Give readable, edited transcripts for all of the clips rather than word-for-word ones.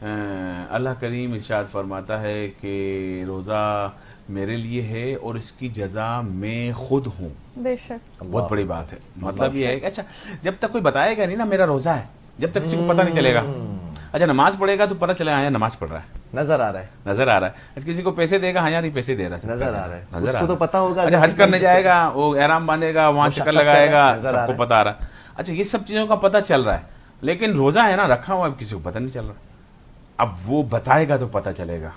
اللہ کریم ارشاد فرماتا ہے کہ روزہ میرے لیے ہے اور اس کی جزا میں خود ہوں. بے شک. بہت بڑی بات ہے. مطلب یہ ہے کہ اچھا جب تک کوئی بتائے گا نہیں نا میرا روزہ ہے, جب تک کسی کو پتہ نہیں چلے گا. اچھا نماز پڑھے گا تو پتہ چلے گا ہاں نماز پڑھ رہا ہے, نظر آ رہا ہے, نظر آ رہا ہے. کسی کو پیسے دے گا ہاں یار یہ پیسے دے رہا ہے, نظر آ رہا ہے, نظر اس کو تو پتہ ہوگا. اچھا حج کرنے جائے گا, وہ احرام باندھے گا, وہاں چکر لگائے گا, سب کو پتہ آ رہا ہے. اچھا یہ سب چیزوں کا پتہ چل رہا ہے, لیکن روزہ ہے نا رکھا ہوا, اب کسی کو پتہ نہیں چل رہا. اب وہ بتائے گا تو پتہ چلے گا.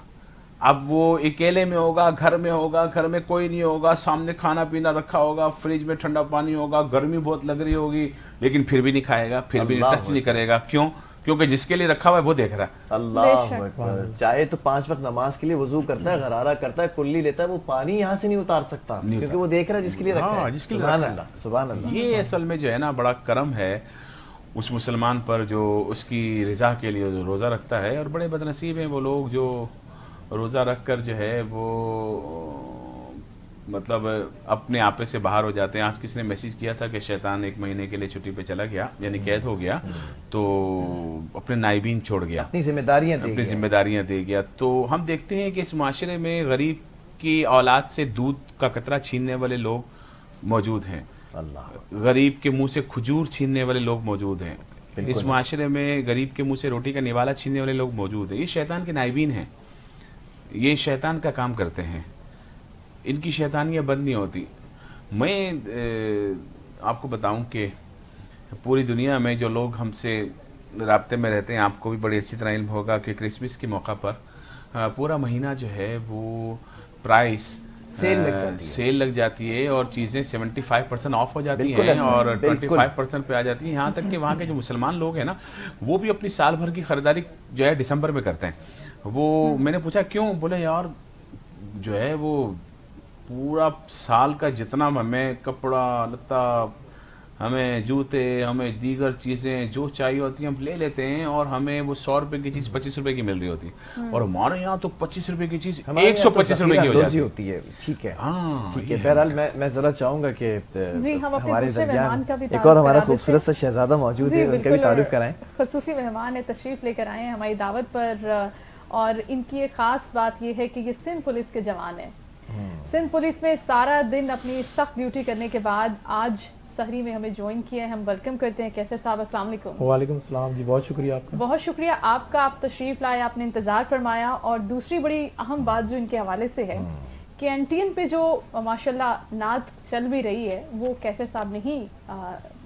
اب وہ اکیلے میں ہوگا, گھر میں ہوگا, گھر میں کوئی نہیں ہوگا, سامنے کھانا پینا رکھا ہوگا, فریج میں ٹھنڈا پانی ہوگا, گرمی بہت لگ رہی ہوگی, لیکن پھر بھی نہیں کھائے گا, پھر بھی ٹچ نہیں کرے گا. کیوں؟ کیونکہ جس کے لیے رکھا ہوا ہے وہ دیکھ رہا ہے. اللہ اکبر. چاہے تو 5 وقت نماز کے لیے وضو کرتا ہے, غرارہ کرتا ہے, کلی لیتا ہے, وہ پانی یہاں سے نہیں اتار سکتا کیونکہ وہ دیکھ رہا ہے جس کے لیے رکھا ہے. سبحان اللہ, سبحان اللہ. یہ اصل میں جو ہے نا بڑا کرم ہے اس مسلمان پر جو اس کی رضا کے لیے جو روزہ رکھتا ہے. اور بڑے بد نصیب ہیں وہ لوگ جو روزہ رکھ کر جو ہے وہ مطلب اپنے آپے سے باہر ہو جاتے ہیں. آج کسی نے میسیج کیا تھا کہ شیطان 1 مہینے کے لیے چھٹی پہ چلا گیا, یعنی قید ہو گیا, تو اپنے نائبین چھوڑ گیا, اپنی ذمہ داریاں دے گیا. تو ہم دیکھتے ہیں کہ اس معاشرے میں غریب کی اولاد سے دودھ کا قطرہ چھیننے والے لوگ موجود ہیں, غریب کے منہ سے کھجور چھیننے والے لوگ موجود ہیں, اس معاشرے میں غریب کے منہ سے روٹی کا نوالا چھیننے والے لوگ موجود ہیں. یہ شیطان کے نائبین ہیں, یہ شیطان کا کام کرتے ہیں, ان کی شیطانیاں بند نہیں ہوتی. میں آپ کو بتاؤں کہ پوری دنیا میں جو لوگ ہم سے رابطے میں رہتے ہیں, آپ کو بھی بڑی اچھی طرح علم ہوگا کہ کرسمس کے موقع پر پورا مہینہ جو ہے وہ پرائس سیل لگ جاتی ہے اور چیزیں 75% آف ہو جاتی ہیں اور 25% پہ آ جاتی ہیں. یہاں تک کہ وہاں کے جو مسلمان لوگ ہیں نا وہ بھی اپنی سال بھر کی خریداری جو ہے دسمبر میں کرتے ہیں. وہ میں نے پوچھا کیوں؟ بولے یار جو ہے وہ پورا سال کا جتنا ہمیں کپڑا لتا, ہمیں جوتے, ہمیں دیگر چیزیں جو چاہیے ہوتی ہیں ہم لے لیتے ہیں, اور ہمیں وہ 100 روپے کی چیز 25 روپے کی مل رہی ہوتی ہے, اور ہمارے یہاں تو 25 روپے کی چیز 125 روپے کی ہو جاتی ہے. ٹھیک ہے, ٹھیک ہے. بہرحال میں ذرا چاہوں گا کہ ہمارے درمیان ایک اور ہمارا خوبصورت سا شہزادہ موجود ہے, ان کا بھی تعارف کرائیں. خصوصی مہمان ہے, تشریف لے کر آئے ہیں ہماری دعوت پر, اور ان کی ایک خاص بات یہ ہے کہ یہ سندھ پولیس کے جوان ہیں. سندھ پولیس میں سارا دن اپنی سخت ڈیوٹی کرنے کے بعد آج سحری میں ہمیں جوائن کیا ہے. ہم ویلکم کرتے ہیں کیسر صاحب. السلام علیکم. وعلیکم السلام جی, بہت شکریہ آپ کا. بہت شکریہ آپ کا, آپ تشریف لائے, آپ نے انتظار فرمایا. اور دوسری بڑی اہم بات جو ان کے حوالے سے ہے کہ NTN پہ جو ماشاءاللہ نعت چل بھی رہی ہے وہ کیسر صاحب نے ہی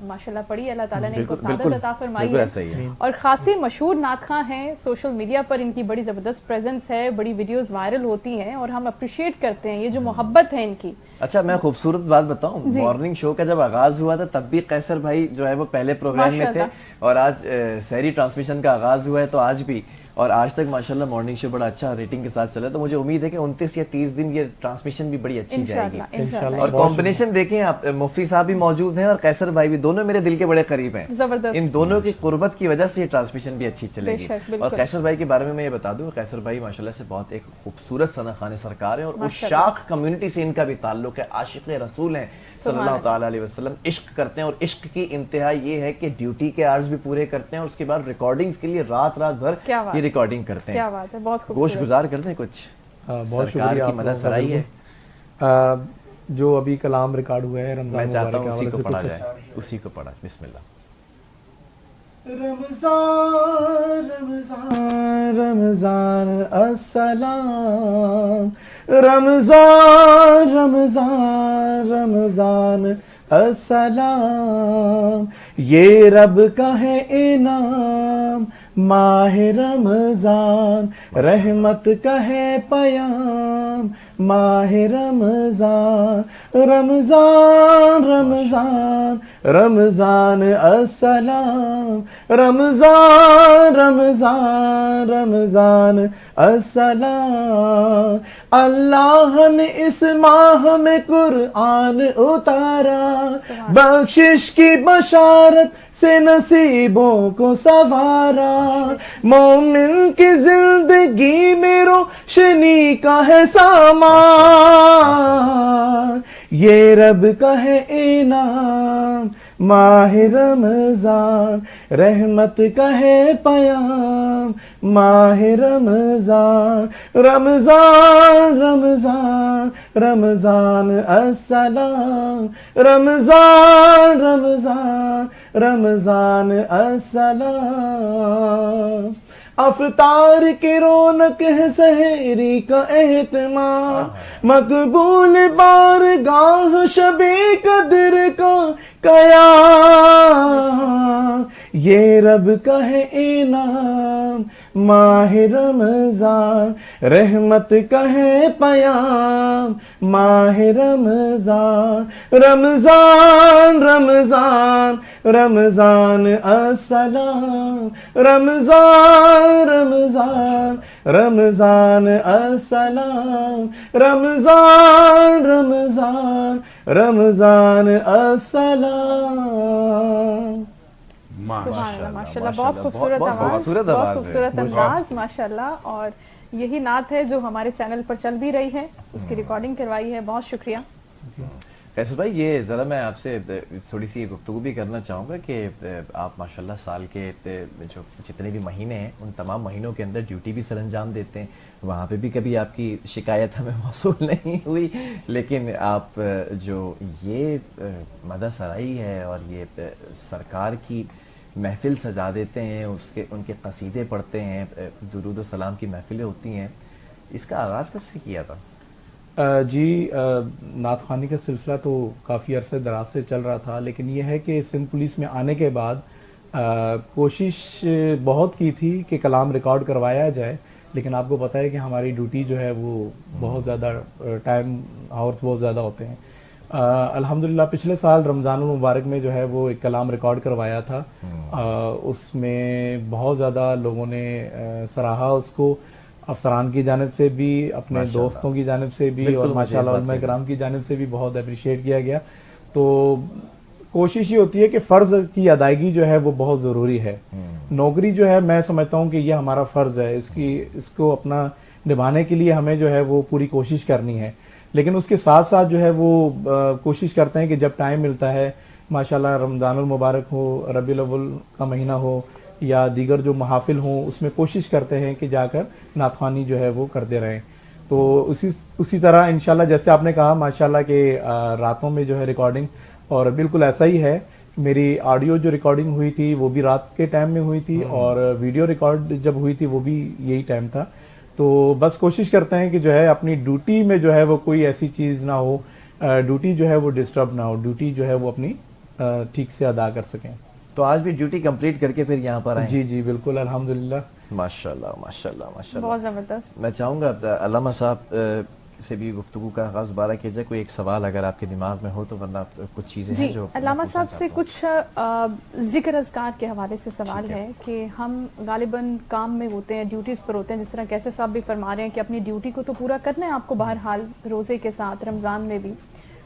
ماشاءاللہ پڑھی. اللہ تعالیٰ نے ان کو سعادت عطا فرمائی ہے, اور خاصی مشہور نعت خواں ہیں. سوشل میڈیا پر ان کی بڑی زبردست پریزنس ہے, بڑی ویڈیوز وائرل ہوتی ہیں, اور ہم اپریشیٹ کرتے ہیں یہ جو محبت ہے ان کی. اچھا میں خوبصورت بات بتاؤں, مارننگ شو کا جب آغاز ہوا تھا تب بھی قیصر بھائی جو ہے وہ پہلے پروگرام میں تھے, اور آج سحری ٹرانسمیشن کا آغاز ہوا ہے تو آج بھی, اور آج تک ماشاءاللہ مارننگ شو بڑا اچھا ریٹنگ کے ساتھ چلا ہے. تو مجھے امید ہے کہ 29 یا 30 دن یہ ٹرانسمیشن بھی بڑی اچھی جائے گی. اور کمبینیشن دیکھیں آپ, مفتی صاحب بھی موجود ہیں اور قیصر بھائی بھی, دونوں میرے دل کے بڑے قریب ہیں. ان دونوں کی قربت کی وجہ سے یہ ٹرانسمیشن بھی اچھی چلے گی. اور قیصر بھائی کے بارے میں یہ بتا دوں, قیصر بھائی ماشاءاللہ سے بہت ایک خوبصورت ثنا خوان سرکار ہیں, اور عشاق کمیونٹی سے ان کا بھی تعلق ہے. عاشق رسول ہیں صلی اللہ تعالیٰ علیہ وسلم, عشق کرتے ہیں, اور عشق کی انتہا یہ ہے کہ ڈیوٹی کے آرز بھی پورے کرتے ہیں, اور اس کے بعد ریکارڈنگز کے لیے رات بھر یہ ریکارڈنگ کرتے ہیں. کیا بات ہے, بہت گوشت گزار کرتے ہیں کچھ. بہت شکریہ, کی مدد سرائی ہے. جو ابھی کلام ریکارڈ ہوا ہے رمضان, میں چاہتا ہوں اسی کو پڑھا جائے, اسی کو پڑھا. بسم اللہ. رمضان رمضان رمضان السلام, رمضان رمضان رمضان السلام, یہ رب کا ہے انعام ماہ رمضان, رحمت کا ہے پیام ماہ رمضان, رمضان رمضان رمضان السلام, رمضان رمضان رمضان السلام. اللہ نے اس ماہ میں قرآن اتارا, بخشش کی بشارت سے نصیبوں کو سنوارا, مومن کی زندگی میں روشنی کا ہے سامان, یہ رب کا ہے انعام ماہ رمضان، رحمت کا ہے پیام ماہ رمضان، رمضان رمضان رمضان السلام، رمضان رمضان رمضان السلام، افطار کی رونق ہے سحری کا اہتمام، مقبول بارگاہ شب قدر کا قیام، یہ رب کا ہے انعام ماہ رمضان، رحمت کا ہے پیام ماہ رمضان، رمضان رمضان رمضان السلام، رمضان رمضان رمضان السلام، رمضان رمضان رمضان السلام۔ سبحان اللہ، ماشاءاللہ، بہت خوبصورت بہت آواز، خوبصورت بہت آواز ہے۔ خوبصورت انداز ماشاءاللہ، اور یہی نعت ہے جو ہمارے چینل پر چل بھی رہی ہے، اس کی ریکارڈنگ کروائی ہے، بہت شکریہ۔ فیصل بھائی، یہ ذرا میں آپ سے تھوڑی سی گفتگو بھی کرنا چاہوں گا کہ آپ ماشاءاللہ سال کے جو جتنے بھی مہینے ہیں ان تمام مہینوں کے اندر ڈیوٹی بھی سر انجام دیتے ہیں، وہاں پہ بھی کبھی آپ کی شکایت ہمیں موصول نہیں ہوئی، لیکن آپ جو یہ مدح سرائی ہے اور یہ سرکار کی محفل سجا دیتے ہیں، ان کے قصیدے پڑھتے ہیں، درود و سلام کی محفلیں ہوتی ہیں، اس کا آغاز کب سے کیا تھا؟ جی، نعت خوانی کا سلسلہ تو کافی عرصے دراز سے چل رہا تھا، لیکن یہ ہے کہ سندھ پولیس میں آنے کے بعد کوشش بہت کی تھی کہ کلام ریکارڈ کروایا جائے، لیکن آپ کو پتہ ہے کہ ہماری ڈیوٹی جو ہے وہ بہت زیادہ ٹائم آورس بہت زیادہ ہوتے ہیں۔ الحمدللہ پچھلے سال رمضان المبارک میں جو ہے وہ ایک کلام ریکارڈ کروایا تھا، اس میں بہت زیادہ لوگوں نے سراہا اس کو، افسران کی جانب سے بھی، اپنے دوستوں کی جانب سے بھی، اور ماشاءاللہ علماء کرام کی جانب سے بھی بہت اپریشیٹ کیا گیا۔ تو کوشش یہ ہوتی ہے کہ فرض کی ادائیگی جو ہے وہ بہت ضروری ہے۔ نوکری جو ہے میں سمجھتا ہوں کہ یہ ہمارا فرض ہے، اس کو اپنا نبھانے کے لیے ہمیں جو ہے وہ پوری کوشش کرنی ہے، لیکن اس کے ساتھ ساتھ جو ہے وہ کوشش کرتے ہیں کہ جب ٹائم ملتا ہے، ماشاءاللہ رمضان المبارک ہو، ربیع الاول کا مہینہ ہو یا دیگر جو محافل ہوں، اس میں کوشش کرتے ہیں کہ جا کر نعت خوانی جو ہے وہ کرتے رہیں۔ تو اسی طرح انشاءاللہ جیسے آپ نے کہا ماشاءاللہ کہ راتوں میں جو ہے ریکارڈنگ، اور بالکل ایسا ہی ہے، میری آڈیو جو ریکارڈنگ ہوئی تھی وہ بھی رات کے ٹائم میں ہوئی تھی، اور ویڈیو ریکارڈ جب ہوئی تھی وہ بھی یہی ٹائم تھا۔ تو بس کوشش کرتے ہیں کہ جو ہے اپنی ڈیوٹی میں جو ہے وہ کوئی ایسی چیز نہ ہو، ڈیوٹی جو ہے وہ ڈسٹرب نہ ہو، ڈیوٹی جو ہے وہ اپنی ٹھیک سے ادا کر سکیں۔ تو آج بھی ڈیوٹی کمپلیٹ کر کے پھر یہاں پر آئے؟ جی جی بالکل، الحمدللہ، ماشاءاللہ ماشاءاللہ ماشاءاللہ، بہت زبردست۔ میں چاہوں گا علامہ صاحب سے بھی گفتگو کا آغاز دوبارہ کیا جائے، کوئی ایک سوال اگر آپ کے دماغ میں ہو تو، ورنہ کچھ چیزیں ہیں جی، جو علامہ صاحب سے کچھ ذکر اذکار کے حوالے سے سوال ہے کہ ہم غالباً کام میں ہوتے ہیں، ڈیوٹیز پر ہوتے ہیں، جس طرح کیسے صاحب بھی فرما رہے ہیں کہ اپنی ڈیوٹی کو تو پورا کرنا ہے آپ کو، بہرحال روزے کے ساتھ رمضان میں بھی،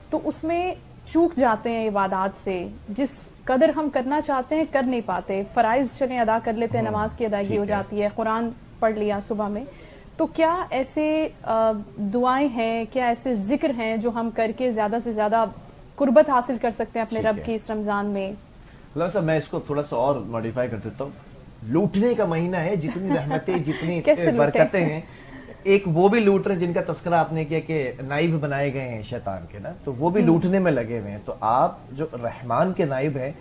تو اس میں چوک جاتے ہیں عبادات سے، جس قدر ہم کرنا چاہتے ہیں کر نہیں پاتے، فرائض چلیں ادا کر لیتے ہیں، نماز کی ادائیگی ہو جاتی ہے، قرآن پڑھ لیا صبح میں، تو کیا ایسے دعائیں ہیں، کیا ایسے ذکر ہیں جو ہم کر کے زیادہ سے زیادہ قربت حاصل کر سکتے ہیں اپنے رب کی اس رمضان میں؟ اللہ صاحب میں اس کو تھوڑا سا اور موڈیفائی کر دیتا ہوں، لوٹنے کا مہینہ ہے، جتنی رحمتیں جتنی برکتیں ہیں، ایک وہ بھی لوٹ رہے ہیں جن کا تذکرہ آپ نے کیا کہ نائب بنائے گئے ہیں شیطان کے نا، تو وہ بھی لوٹنے میں لگے ہوئے ہیں، تو آپ جو رحمان کے نائب ہیں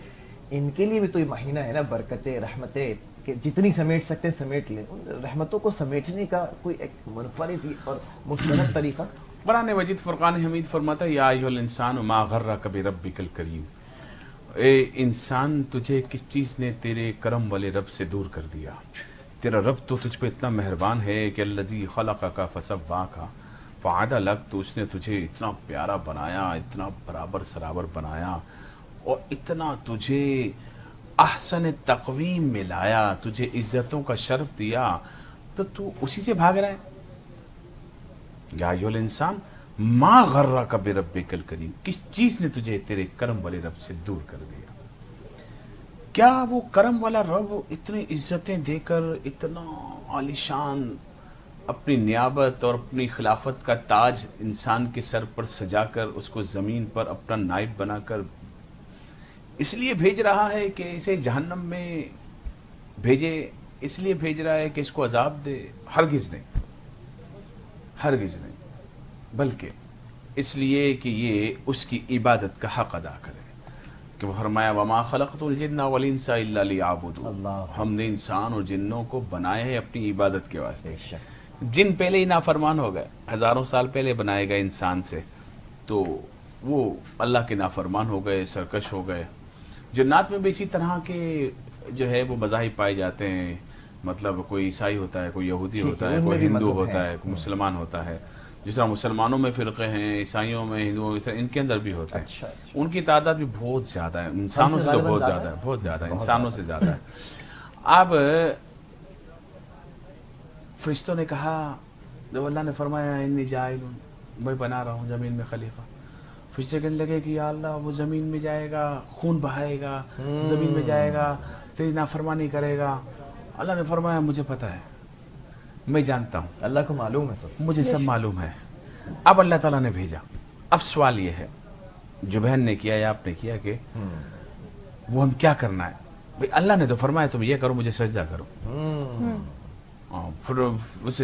ان کے لیے بھی تو یہ مہینہ ہے نا، برکتیں رحمتیں کہ جتنی سمیٹ سکتے ہیں سمیٹ لیں، ان رحمتوں کو سمیٹنے کا کوئی ایک منفرد اور مستند طریقہ؟ قرآن مجید فرقان حمید فرماتا ہے یا ایھا الانسان ما غرک بربک الکریم، اے انسان تجھے کس چیز نے تیرے کرم والے رب سے دور کر دیا؟ تیرا رب تو تجھ پہ اتنا مہربان ہے کہ الذی خلقک فسواک فعدلک، تو اس نے تجھے اتنا پیارا بنایا، اتنا برابر سرابر بنایا، اور اتنا تجھے احسن تقویم میں لایا، تجھے عزتوں کا شرف دیا، تو اسی سے بھاگ رہا ہے۔ یا ایھا الانسان ما غرک بربک الکریم، کس چیز نے تجھے تیرے کرم والے رب سے دور کر دیا؟ کیا وہ کرم والا رب اتنی عزتیں دے کر، اتنا عالیشان اپنی نیابت اور اپنی خلافت کا تاج انسان کے سر پر سجا کر اس کو زمین پر اپنا نائب بنا کر اس لیے بھیج رہا ہے کہ اسے جہنم میں بھیجے، اس لیے بھیج رہا ہے کہ اس کو عذاب دے؟ ہرگز نہیں، ہرگز نہیں، بلکہ اس لیے کہ یہ اس کی عبادت کا حق ادا کرے، کہ وہ فرمایا وما خلقت الجن والانس الا لیعبدون، اللہ، ہم نے انسان اور جنوں کو بنایا ہے اپنی عبادت کے واسطے۔ بے شک، جن پہلے ہی نافرمان ہو گئے، ہزاروں سال پہلے بنائے گئے انسان سے، تو وہ اللہ کے نافرمان ہو گئے، سرکش ہو گئے۔ جنات میں بھی اسی طرح کے جو ہے وہ مذاہب پائے جاتے ہیں، مطلب کوئی عیسائی ہوتا ہے، کوئی یہودی ٹھیک ہوتا ہے، ہے، ان میں کوئی بھی ہندو مذہب ہوتا ہیں۔ ہے، کوئی مسلمان ہوتا ہے۔ جس طرح مسلمانوں میں فرقے ہیں، عیسائیوں میں، ہندوؤں میں، ان کے اندر بھی ہوتے ہیں۔ اچھا اچھا، ان کی تعداد بھی بہت زیادہ ہے، انسانوں سے تو غالباً بہت زیادہ زیادہ ہے، ہے، بہت زیادہ ہے، بہت انسانوں زیادہ سے زیادہ ہے۔ اب فرشتوں نے کہا، جب اللہ نے فرمایا انی جاعل، میں بنا رہا ہوں زمین میں خلیفہ، فرشتے کہنے لگے کہ یا اللہ وہ زمین میں جائے گا، خون بہائے گا، زمین میں جائے گا، تیری نافرمانی کرے گا۔ اللہ نے فرمایا مجھے پتا ہے، میں جانتا ہوں، اللہ کو معلوم ہے سب۔ مجھے سب معلوم ہے۔ اب اللہ تعالیٰ نے بھیجا۔ اب سوال یہ ہے جو بہن نے کیا یا آپ نے کیا کہ وہ ہم کیا کرنا ہے؟ بھئی اللہ نے تو فرمایا تم یہ کرو، مجھے سجدہ کرو۔ پھر اس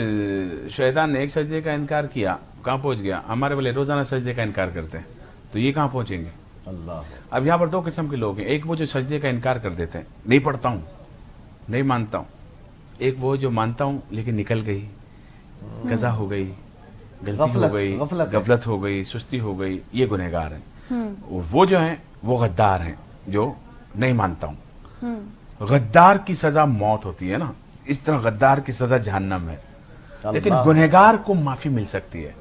شیطان نے ایک سجدے کا انکار کیا، کہاں پہنچ گیا؟ ہمارے والے روزانہ سجدے کا انکار کرتے ہیں، تو یہ کہاں پہنچیں گے؟ اللہ، اب یہاں پر دو قسم کے لوگ ہیں، ایک وہ جو سجدے کا انکار کر دیتے ہیں، نہیں پڑھتا ہوں، نہیں مانتا ہوں، ایک وہ جو مانتا ہوں لیکن نکل گئی، قضا ہو گئی، غلطی ہو گئی، غفلت ہو گئی، سستی ہو گئی، یہ گنہگار ہیں۔ وہ جو ہیں وہ غدار ہیں، جو نہیں مانتا ہوں۔ غدار کی سزا موت ہوتی ہے نا، اس طرح غدار کی سزا جہنم ہے، لیکن گنہگار کو معافی مل سکتی ہے۔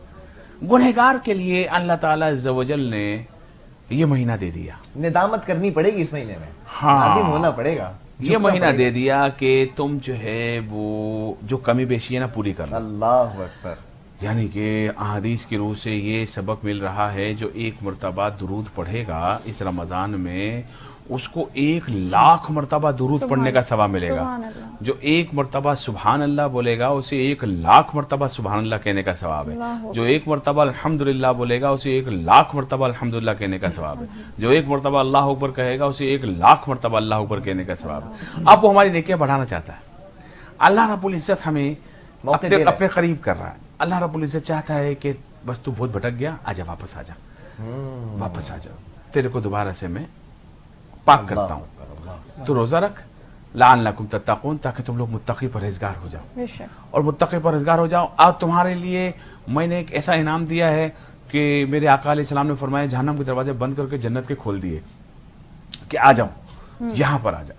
گنہگار کے لیے اللہ تعالیٰ عز و جل نے یہ مہینہ دے دیا، ندامت کرنی پڑے گی اس مہینے میں، ہاں، نادم ہونا پڑے گا، یہ مہینہ دے دیا کہ تم جو ہے وہ جو کمی بیشی ہے نا پوری کرنا۔ اللہ اکبر، یعنی کہ احادیث کی روح سے یہ سبق مل رہا ہے، جو ایک مرتبہ درود پڑھے گا اس رمضان میں، اس کو 1,00,000 مرتبہ درود پڑھنے کا ثواب ملے گا۔ سبحان اللہ، جو ایک مرتبہ سبحان اللہ بولے گا اسے 1,00,000 مرتبہ سبحان اللہ کہنے کا ثواب ہے۔ اللہ، جو ایک مرتبہ الحمدللہ بولے گا اسے 1,00,000 مرتبہ الحمدللہ کہنے کا ثواب ہے۔ جو ایک مرتبہ اللہ اکبر کہے گا اسے 1,00,000 مرتبہ اللہ اکبر کہنے کا ثواب ہے۔ اب وہ ہماری نیکیاں بڑھانا چاہتا ہے۔ اللہ رب العزت ہمیں موقع دے رہا ہے۔ اپنے قریب کر رہا ہے۔ اللہ رب العزت چاہتا ہے کہ بس تو بہت بھٹک گیا، آجا واپس آجا، واپس آجا، تیرے کو دوبارہ سے میں پاک کرتا ہوں، تو روزہ رکھ، لعلکم تتقون، تاکہ تم لوگ متقی پرہیزگار ہو جاؤ، بے شک، اور متقی پرہیزگار ہو جاؤ۔ آج تمہارے لیے میں نے ایک ایسا انعام دیا ہے کہ میرے آقا علیہ السلام نے فرمایا جہنم کے دروازے بند کر کے جنت کے کھول دیے کہ آ جاؤ، یہاں پر آ جاؤ۔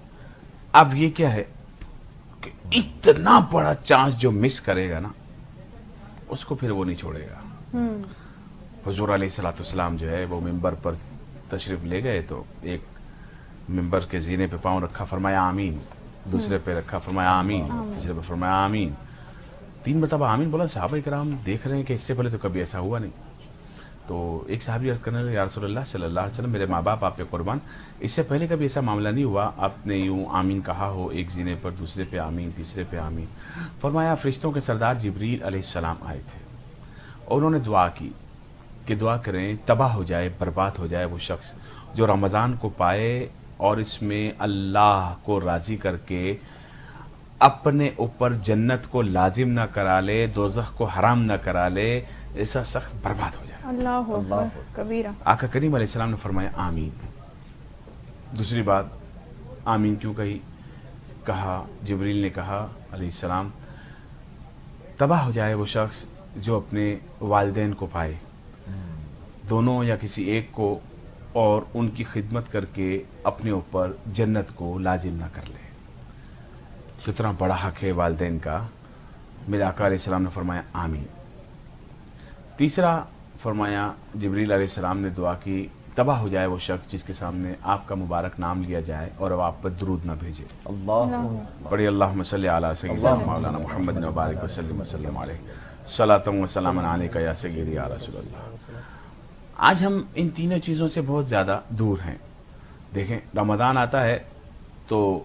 اب یہ کیا ہے کہ اتنا بڑا چانس جو مس کرے گا نا، اس کو پھر وہ نہیں چھوڑے گا۔ حضور علیہ الصلوۃ والسلام جو ہے وہ ممبر پر تشریف لے گئے، تو ایک ممبر کے زینے پہ پاؤں رکھا، فرمایا آمین، دوسرے پہ رکھا، فرمایا آمین، تیسرے پہ فرمایا آمین، 3 مرتبہ آمین بولا۔ صحابہ کرام دیکھ رہے ہیں کہ اس سے پہلے تو کبھی ایسا ہوا نہیں۔ تو ایک صحابی عرض کرنے لگے یا رسول اللہ صلی اللہ علیہ وسلم، میرے ماں باپ آپ پہ قربان، اس سے پہلے کبھی ایسا معاملہ نہیں ہوا آپ نے یوں آمین کہا ہو، ایک زینے پر دوسرے پہ آمین، تیسرے پہ آمین۔ فرمایا فرشتوں کے سردار جبریل علیہ السلام آئے تھے اور انہوں نے دعا کی کہ دعا کریں تباہ ہو جائے، برباد ہو جائے وہ شخص جو رمضان کو پائے اور اس میں اللہ کو راضی کر کے اپنے اوپر جنت کو لازم نہ کرا لے، دوزخ کو حرام نہ کرا لے، ایسا شخص برباد ہو جائے۔ اللہ اکبر کبیرہ۔ آقا کریم علیہ السلام نے فرمایا آمین۔ دوسری بات آمین کیوں کہا؟ جبریل نے کہا علیہ السلام تباہ ہو جائے وہ شخص جو اپنے والدین کو پائے، دونوں یا کسی ایک کو، اور ان کی خدمت کر کے اپنے اوپر جنت کو لازم نہ کر لے۔ کتنا بڑا حق ہے والدین کا۔ میرے آقا علیہ السلام نے فرمایا آمین۔ تیسرا فرمایا جبریل علیہ السلام نے دعا کی تباہ ہو جائے وہ شخص جس کے سامنے آپ کا مبارک نام لیا جائے اور وہ آپ پر درود نہ بھیجے۔ اللہ، پڑھی اللہم صلی علی سیدنا مولانا محمد وبارک وسلم وسلم علیہ صلاۃ و سلام علیک یا سیدی یا رسول اللہ۔ آج ہم ان تینوں چیزوں سے بہت زیادہ دور ہیں۔ دیکھیں رمضان آتا ہے تو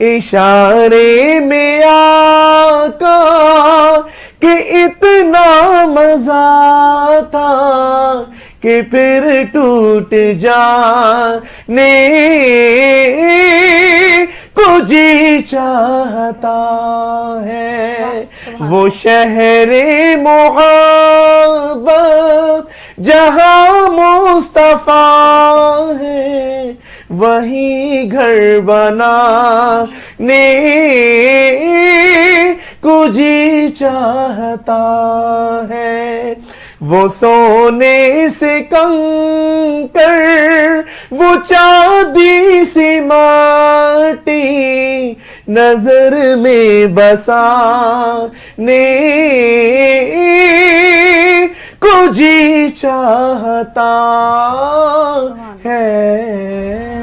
اشارے میں آقا کہ اتنا مزہ تھا کہ پھر ٹوٹ جانے کو جی چاہتا ہے. وہ شہر محبت جہاں مصطفیٰ ہے وہی گھر بنانے کو جی چاہتا ہے. وہ سونے سے کنکر وہ چاندی سی ماٹی نظر میں بسانے کو جی چاہتا ہے.